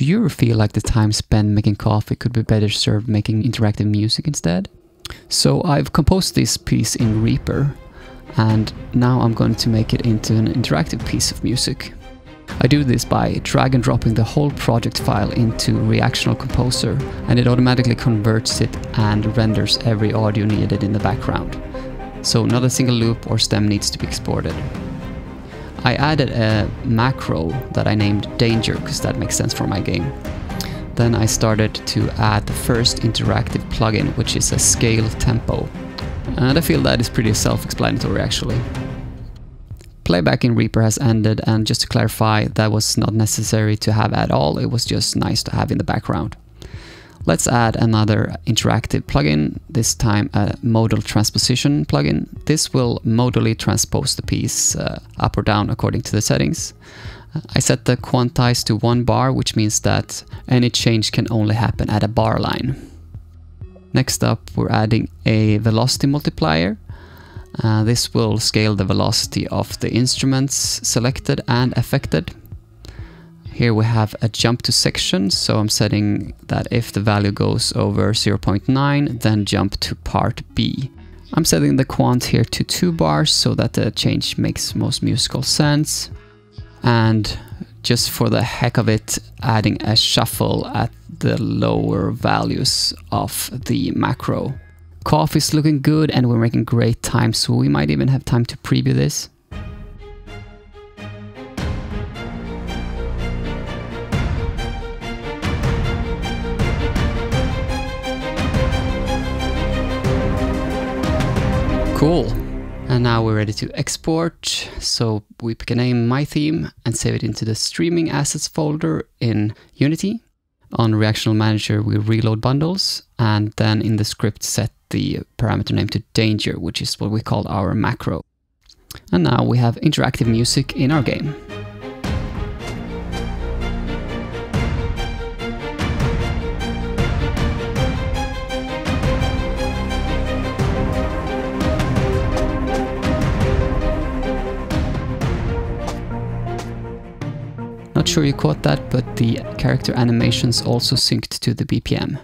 Do you ever feel like the time spent making coffee could be better served making interactive music instead? So I've composed this piece in Reaper, and now I'm going to make it into an interactive piece of music. I do this by drag and dropping the whole project file into Reactional Composer, and it automatically converts it and renders every audio needed in the background. So not a single loop or stem needs to be exported. I added a macro that I named Danger because that makes sense for my game. Then I started to add the first interactive plugin, which is a scale tempo. And I feel that is pretty self-explanatory actually. Playback in Reaper has ended, and just to clarify, that was not necessary to have at all, it was just nice to have in the background. Let's add another interactive plugin, this time a modal transposition plugin. This will modally transpose the piece up or down according to the settings. I set the quantize to 1 bar, which means that any change can only happen at a bar line. Next up, we're adding a velocity multiplier. This will scale the velocity of the instruments selected and affected. Here we have a jump to section, so I'm setting that if the value goes over 0.9, then jump to part B. I'm setting the quant here to 2 bars so that the change makes most musical sense. And just for the heck of it, adding a shuffle at the lower values of the macro. Coffee's looking good and we're making great time, so we might even have time to preview this. Cool. And now we're ready to export. So we pick a name, my theme, and save it into the streaming assets folder in Unity. On Reactional Manager, we reload bundles, and then in the script set the parameter name to Danger, which is what we call our macro. And now we have interactive music in our game. Not sure you caught that, but the character animations also synced to the BPM.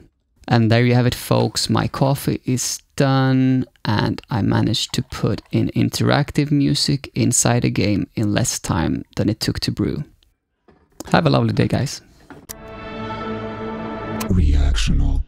And there you have it, folks. My coffee is done, and I managed to put in interactive music inside a game in less time than it took to brew. Have a lovely day, guys. Reactional.